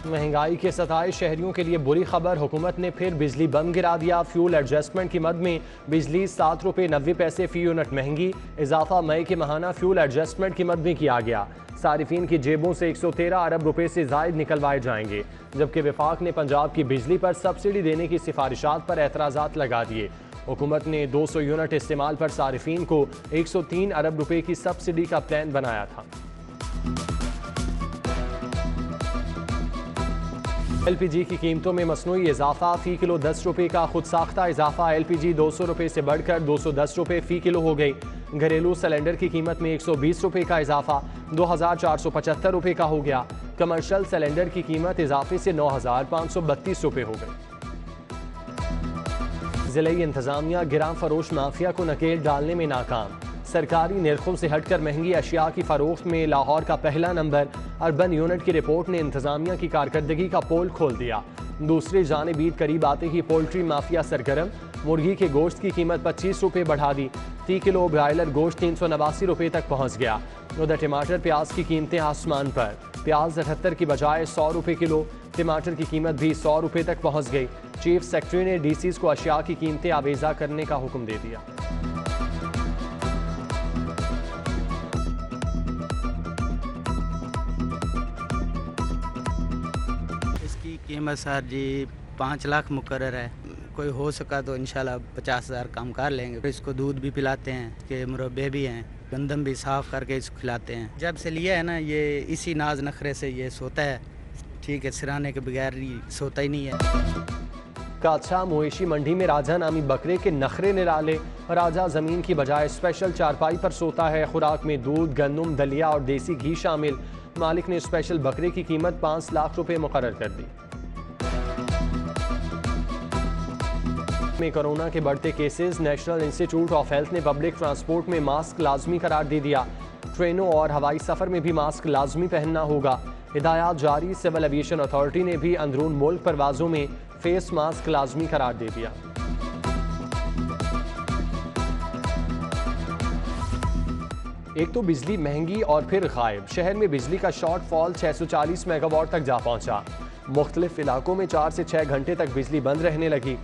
महंगाई के सताए शहरियों के लिए बुरी खबर, हुकूमत ने फिर बिजली बम गिरा दिया। फ्यूल एडजस्टमेंट की मद में बिजली 7 रुपये 90 पैसे फी यूनिट महंगी। इजाफा मई के माहाना फ्यूल एडजस्टमेंट की मद में किया गया। सारिफिन की जेबों से 113 अरब रुपए से जायद निकलवाए जाएंगे, जबकि विफाक ने पंजाब की बिजली पर सब्सिडी देने की सिफारिशात पर एतराज़ात लगा दिए। हुकूमत ने 200 यूनिट इस्तेमाल पर सारिफिन को 103 अरब रुपए की सब्सिडी का प्लान बनाया था। LPG की कीमतों में मसनूई इजाफा, फी किलो 10 रुपये का खुद साख्ता इजाफा। LPG 200 रुपये से बढ़कर 210 रुपये फी किलो हो गई। घरेलू सिलेंडर की कीमत में 120 रुपये का इजाफा 2475 रुपये का हो गया। कमर्शियल सिलेंडर की कीमत इजाफे से 9532 रुपये हो गई। जिले इंतजामिया गिरां फरोश माफिया को नकेल डालने में नाकाम। सरकारी निर्खों से हटकर महंगी अशिया की फरोख्त में लाहौर का पहला नंबर। अर्बन यूनिट की रिपोर्ट ने इंतजामिया की कारकर्दगी का पोल खोल दिया। दूसरी जानिब ईद करीब आते ही पोल्ट्री माफिया सरगर्म। मुर्गी के गोश्त की कीमत 25 रुपये बढ़ा दी। 30 किलो ब्रायलर गोश्त 389 रुपये तक पहुँच गया। उधर टमाटर प्याज की कीमतें आसमान पर। प्याज 78 की बजाय 100 रुपये किलो। टमाटर की कीमत भी 100 रुपये तक पहुँच गई। चीफ सेक्रेटरी ने DCs को अशिया की कीमतें आवेजा करने का हुक्म दे दिया। कीमत सर जी 5 लाख मुकर्रर है। कोई हो सका तो इंशाल्लाह 50,000 कम कर लेंगे। इसको दूध भी पिलाते हैं कि मुरब्बे भी हैं, गंदम भी साफ़ करके इसको खिलाते हैं। जब से लिया है ना, ये इसी नाज नखरे से ये सोता है। ठीक है, सिराने के बगैर सोता ही नहीं है। कादशाह मवेशी मंडी में राजा नामी बकरे के नखरे निराले। राजा ज़मीन की बजाय स्पेशल चारपाई पर सोता है। खुराक में दूध, गंदम, दलिया और देसी घी शामिल। मालिक ने स्पेशल बकरे की कीमत 5 लाख रुपए मुकर्रर कर दी। में कोरोना के बढ़ते cases, national institute of health ने पब्लिक ट्रांसपोर्ट में मास्क लाजमी करार दे दिया। ट्रेनों और हवाई सफर में भी मास्क लाजमी पहनना होगा। हिदायत जारी, सिविल एविएशन अथॉरिटी ने भी अंदरून मुल्क परवाजों में फेस मास्क लाजमी करार दे दिया। एक तो बिजली महंगी और फिर गायब। शहर में बिजली का शॉर्टफॉल 640 मेगावाट तक जा पहुंचा। मुख्तलिफ इलाकों में 4 से 6 घंटे तक बिजली बंद रहने लगी।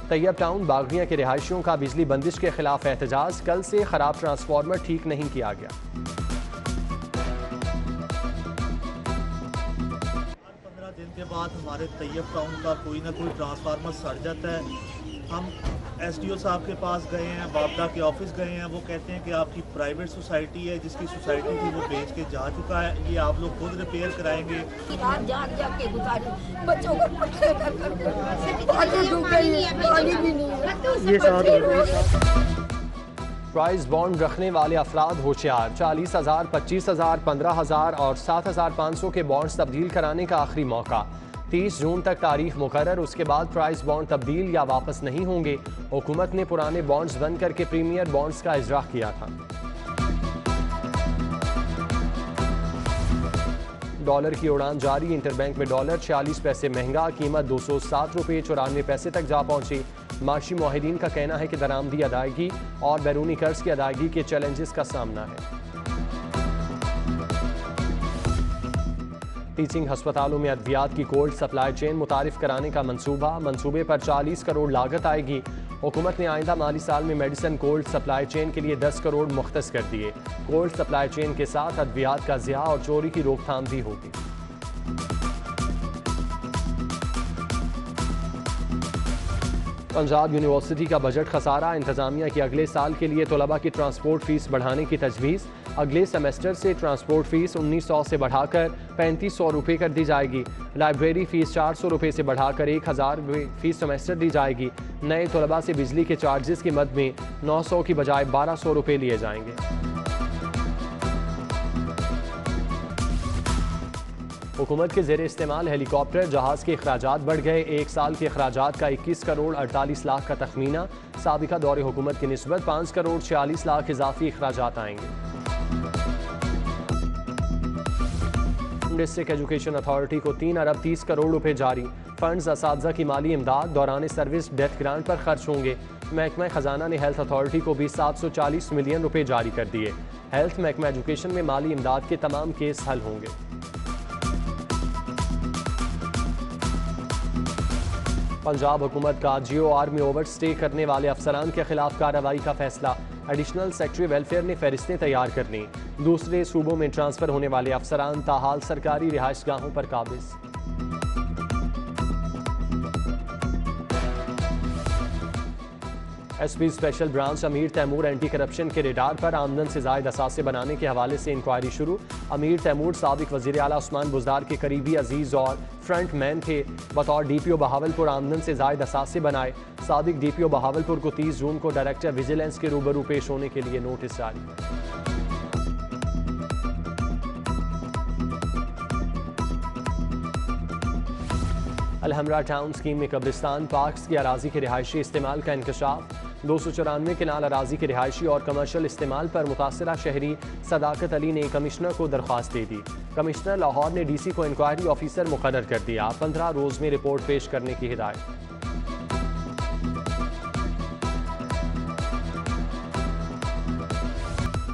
तैयब टाउन बागड़िया के रिहायशियों का बिजली बंदिश के खिलाफ एहतजाज। कल से खराब ट्रांसफार्मर ठीक नहीं किया गया। 15 दिन के बाद हमारे तैयब टाउन का कोई ना कोई ट्रांसफार्मर सड़ जाता है। हम SDO साहब के पास गए हैं, बाबदा के ऑफिस गए हैं। वो कहते हैं कि आपकी प्राइवेट सोसाइटी है, जिसकी सोसाइटी थी वो बेच के जा चुका है, ये आप लोग खुद रिपेयर कराएंगे। रात जाग जाग के गुजारी, बच्चों को पट्टे कर प्राइस बॉन्ड रखने वाले अफराद होशियार। 40,000, 25,000, 15,000 और 7,500 के बॉन्ड्स तब्दील कराने का आखिरी मौका। 30 जून तक तारीख मुकर्रर। उसके बाद प्राइस बॉन्ड तब्दील या वापस नहीं होंगे। हुकूमत ने पुराने बॉन्ड्स बंद करके प्रीमियर बॉन्ड्स का इजरा किया था। डॉलर की उड़ान जारी। इंटरबैंक में डॉलर 46 पैसे महंगा, कीमत 207 रुपये 94 पैसे तक जा पहुंची। माशी मुआहिदीन का कहना है कि दरामदी अदायगी और बैरूनी कर्ज की अदायगी के चैलेंजेस का सामना है। टीचिंग हस्पतालों में अद्वियात की कोल्ड सप्लाई चेन मुतारिफ कराने का मंसूबे पर 40 करोड़ लागत आएगी। हुकूमत ने आइंदा माली साल में मेडिसिन कोल्ड सप्लाई चेन के लिए 10 करोड़ मुख्तस कर दिए। कोल्ड सप्लाई चेन के साथ अद्वियात का ज़िया और चोरी की रोकथाम भी होगी। पंजाब यूनिवर्सिटी का बजट खसारा। इंतजामिया की अगले साल के लिए तलबा की ट्रांसपोर्ट फीस बढ़ाने की तजवीज़। अगले सेमेस्टर से ट्रांसपोर्ट फीस 1900 से बढ़ाकर 3500 रुपये कर दी जाएगी। लाइब्रेरी फीस 400 रुपये से बढ़ाकर 1000 फीस सेमेस्टर दी जाएगी। नए तलबा से बिजली के चार्जेस की मद में 900 की बजाय 1200 रुपये लिए जाएंगे। हुकूमत के ज़ेरे इस्तेमाल हेलीकॉप्टर जहाज़ के अखराजात बढ़ गए। एक साल के अखराजात का 21 करोड़ 48 लाख का तखमीना। साबिका दौरे हुकूमत की निस्बत 5 करोड़ 46 लाख इजाफी अखराजात आएंगे। डिस्ट्रिक्ट एजुकेशन अथॉरिटी को 3 अरब 30 करोड़ रुपए जारी। फंड्स असातिज़ा की माली इमदाद दौरान सर्विस डेथ ग्रांट पर खर्च होंगे। महकमा खजाना ने हेल्थ अथॉरिटी को भी 740 मिलियन रुपए जारी कर दिए। हेल्थ महकमा एजुकेशन में माली इमदाद के तमाम केस हल होंगे। पंजाब हुकूमत का GOR में ओवर स्टे करने वाले अफसरान के खिलाफ कार्रवाई का फैसला। एडिशनल सेक्रेटरी वेलफेयर ने फहरिस्तें तैयार कर लीं। दूसरे सूबों में ट्रांसफर होने वाले अफसरान ताहाल सरकारी रिहाइशगाहों पर काबिज। SP स्पेशल ब्रांच अमीर तैमूर एंटी करप्शन के रेडार पर आमदन से जायद असासे बनाने के हवाले से इंक्वायरी शुरू। अमीर तैमूर साबिक वज़ीर आला उस्मान बुज़दार के करीबी अजीज और फ्रंट मैन थे। बतौर DPO बहावलपुर आमदन से जायद असासे बनाए। साबिक DPO बहावलपुर को 30 जून को डायरेक्टर विजिलेंस के रूबरू पेश होने के लिए नोटिस जारी। अलहमरा टाउन स्कीम में कब्रिस्तान पार्क्स की अराजी के रिहायशी इस्तेमाल का इंकशाफ। 294 किनाल अराजी के रिहायशी और कमर्शल इस्तेमाल पर मुतासरा शहरी सदाकत अली ने कमिश्नर को दरख्वास्त दे दी। कमिश्नर लाहौर ने DC को इंक्वायरी ऑफिसर मुकर्रर कर दिया। 15 रोज में रिपोर्ट पेश करने की हिदायत।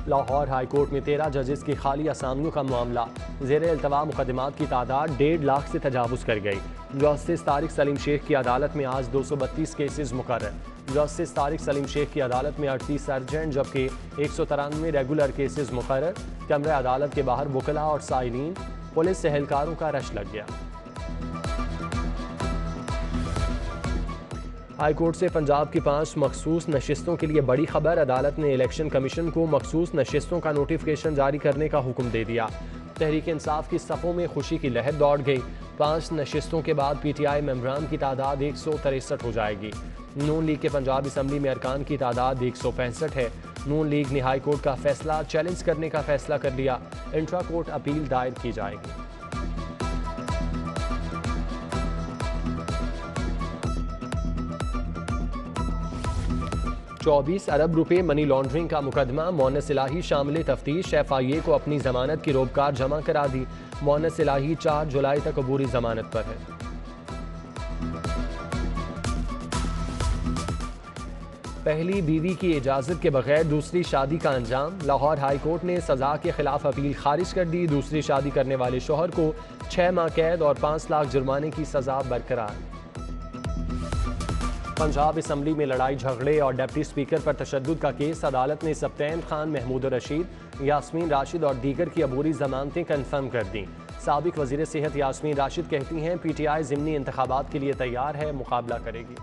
लाहौर हाई कोर्ट में 13 जजेस की खाली असामियों का मामला। ज़ेर इल्तवा मुकदमात की तादाद 1.5 लाख से तजावुज़ कर गई। जस्टिस तारिक सलीम शेख की अदालत में आज 232 केसेस मुकर्रर। जस्टिस तारिक सलीम शेख की अदालत में 38 अर्जेंट जबकि 193 रेगुलर केसेस मुकर्रर। कमरे अदालत के बाहर वकला और साइलीन पुलिस एहलकारों का रश लग गया। हाई कोर्ट से पंजाब की 5 मखसूस नशिस्तों के लिए बड़ी खबर। अदालत ने इलेक्शन कमीशन को मखसूस नशिस्तों का नोटिफिकेशन जारी करने का हुक्म दे दिया। तहरीक इंसाफ की सफ़ों में खुशी की लहर दौड़ गई। 5 नशिस्तों के बाद PTI मेंबरान की तादाद 163 हो जाएगी। नून लीग के पंजाब असम्बली में अरकान की तादाद 165 है। नून लीग ने हाई कोर्ट का फैसला चैलेंज करने का फैसला कर लिया। इंट्रा कोर्ट अपील दायर की जाएगी। ₹24 अरब मनी लॉन्ड्रिंग का मुकदमा। मोनस इलाही शामिल तफ्तीश। FIA को अपनी जमानत की रोबकार जमा करा दी। मोनस इलाही 4 जुलाई तक अबूरी जमानत पर है। पहली बीवी की इजाजत के बगैर दूसरी शादी का अंजाम। लाहौर हाई कोर्ट ने सजा के खिलाफ अपील खारिज कर दी। दूसरी शादी करने वाले शोहर को 6 माह कैद और 5 लाख जुर्माने की सजा बरकरार। पंजाब असम्बली में लड़ाई झगड़े और डिप्टी स्पीकर पर तशद्दुद का केस। अदालत ने सब्तैन खान, महमूद रशीद, यास्मीन राशिद और दीगर की अबूरी जमानतें कन्फर्म कर दी। साबिक वजीर सेहत यास्मीन राशिद कहती हैं PTI ज़िमनी इंतखाबात के लिए तैयार है, मुकाबला करेगी।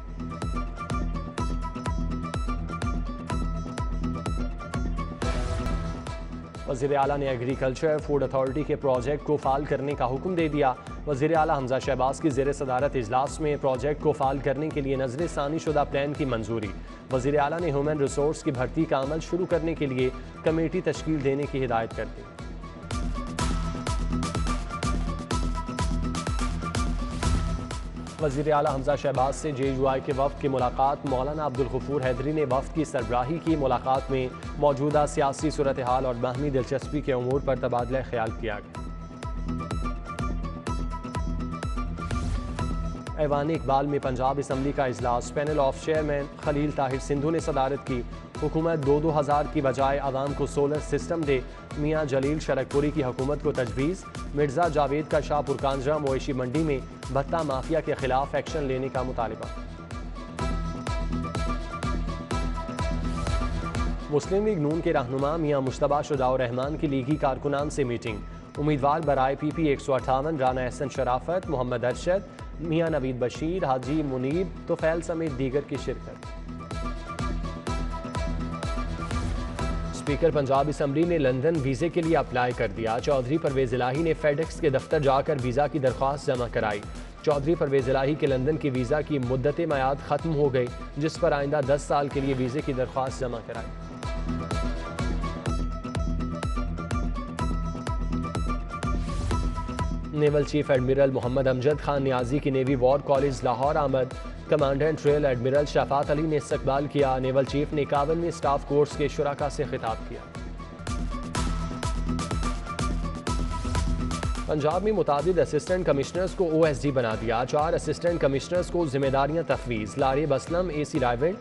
वज़ीर आला ने एग्रीकल्चर फूड अथॉरिटी के प्रोजेक्ट को फाल करने का हुक्म दे दिया। वज़ीर आला हमजा शहबाज की ज़ेर सदारत इजलास में प्रोजेक्ट को फाल करने के लिए नजर सानी शुदा प्लान की मंजूरी। वज़ीर आला ने ह्यूमन रिसोर्स की भर्ती का अमल शुरू करने के लिए कमेटी तश्कील देने की हिदायत कर दी। वज़ीर आला हमजा शहबाज से JUI के वफ़द की मुलाकात। मौलाना अब्दुल गफूर हैदरी ने वफ़द की सरबराही की। मुलाकात में मौजूदा सियासी सूरत हाल और बाहमी दिलचस्पी के उमूर पर तबादला ख्याल किया गया। ऐवान इकबाल में पंजाब असम्बली का इजलास। Panel of chairman Khalil Tahir Sindhu ने सदारत की। हुकूमत 2-2000 की बजाय आवाम को सोलर सिस्टम दे। मियाँ जलील शरकपुरी की हुकूमत को तजवीज़। मिर्ज़ा जावेद का शाहपुर कांजरा मवेशी मंडी में भत्ता माफिया के खिलाफ एक्शन लेने का मुतालिबा। मुस्लिम लीग नून के रहनुमा मियाँ मुश्तबा शुजाउर रहमान की लीगी कारकुनान से मीटिंग। उम्मीदवार बराए PP 158 राना एहसन शराफत, मोहम्मद अरशद, मियाँ नवीद बशीर, हाजी मुनीब तुफैल समेत दीगर की शिरकत। स्पीकर पंजाब असम्बली ने लंदन वीज़े के लिए अप्लाई कर दिया। चौधरी परवेज इलाही ने फेडेक्स के दफ्तर जाकर वीज़ा की दरख्वास्त जमा कराई। चौधरी परवेज इलाही के लंदन की वीज़ा की मुद्दत मयाद ख़त्म हो गई, जिस पर आइंदा 10 साल के लिए वीज़े की दरख्वास्त जमा कराई। Naval chief admiral Mohammad Amjad Khan Niazi की नेवी वॉर कॉलेज लाहौर आमद। Commandant rear admiral Shafaat Ali ने इस्तकबाल किया। नेवल चीफ ने 51वें स्टाफ कोर्स के शुराका से खिताब किया। पंजाब में मुताबिद असिस्टेंट कमिश्नर्स को OSD बना दिया। 4 असिस्टेंट कमिश्नर्स को जिम्मेदारियां तफवीज़। लारिब Aslam AC Raiwind,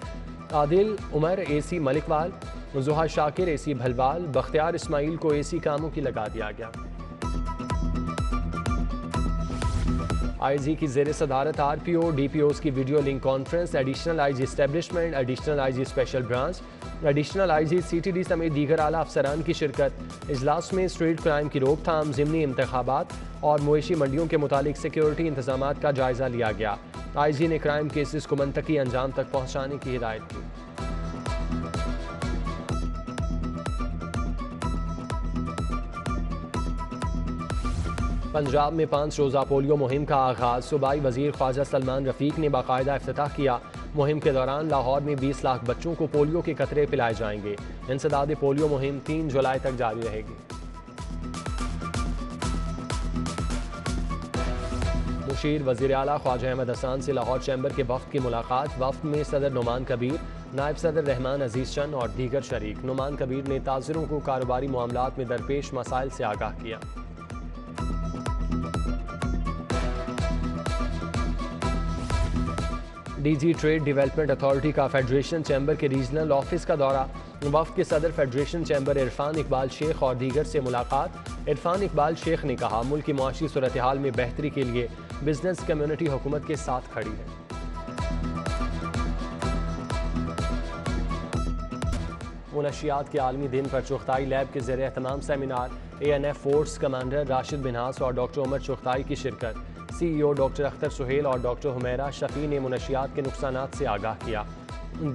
Adil Umar AC मलिकवाल, Zuha Shakir AC Bhalwal, Bakhtiyar Ismail को AC कामों की लगा दिया गया। आईजी की ज़ेर सदारत RPO DPOs की video link conference, additional IG establishment, additional IG special branch, additional IG CTD समेत दीगर आला अफसरान की शिरकत। इजलास में स्ट्रीट क्राइम की रोकथाम, ज़िमनी इंतखाबात और मवेशी मंडियों के मुतालिक सिक्योरिटी इंतजामात का जायज़ा लिया गया। IG ने क्राइम केसेस को मंतकी अंजाम तक पहुँचाने की हिदायत की। पंजाब में 5 रोज़ा पोलियो मुहिम का आगाज़। सूबाई वज़ीर ख्वाजा सलमान रफ़ीक ने बाकायदा इफ्तिताह किया। मुहिम के दौरान लाहौर में 20 लाख बच्चों को पोलियो के कतरे पिलाए जाएंगे। इंसदाद पोलियो मुहिम 3 जुलाई तक जारी रहेगी। मुशीर वज़ीर आला ख्वाजा अहमद हसन से लाहौर चैम्बर के वफ़द की मुलाकात। वफ़द में सदर नुमान कबीर, नायब सदर रहमान अजीज़ चंद और दीगर शरीक। नुमान कबीर ने ताजिरों को कारोबारी मामलात में दरपेश मसाइल से आगाह किया। DG ट्रेड डेवलपमेंट अथॉरिटी का फेडरेशन चैम्बर के रीजनल ऑफिस का दौरा। वफ़द के सदर फेडरेशन चैम्बर इरफान इकबाल शेख और दीगर से मुलाकात। इरफान इकबाल शेख ने कहा, मुल्क की मुआशी सूरत हाल में बेहतरी के लिए बिजनेस कम्युनिटी हुकूमत के साथ खड़ी है। मुनशियात के आलमी दिन पर चुगताई लैब के ज़रिए तमाम seminar. ANF force commander Rashid Binhas और डॉक्टर उमर चुगताई की शिरकत। CEO डॉक्टर अख्तर सुहेल और डॉक्टर हुमैरा शफी ने मुनशियात के नुकसानात से आगाह किया।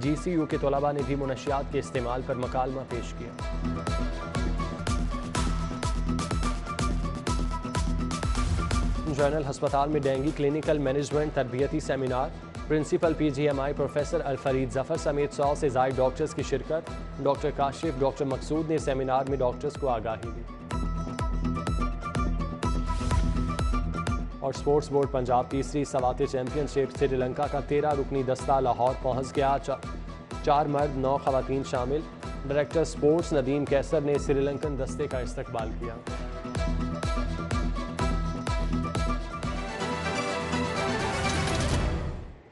GCU के तलबा ने भी मुनशियात के इस्तेमाल पर मकालमा पेश किया। जनरल हस्पताल में डेंगू क्लिनिकल मैनेजमेंट तरबियती seminar. Principal PGMI professor Alfareed Zafar समेत 100 से ज़ायद डॉक्टर्स की शिरकत। डॉक्टर काशिफ, डॉक्टर मकसूद ने सेमिनार में डॉक्टर्स को आगाही दी। और स्पोर्ट्स बोर्ड पंजाब तीसरी सवाते चैंपियनशिप। श्रीलंका का 13 रुकनी दस्ता लाहौर पहुंच गया। 4 मर्द 9 खवातीन शामिल। डायरेक्टर स्पोर्ट्स नदीम कैसर ने श्रीलंकन दस्ते का इस्तकबाल किया।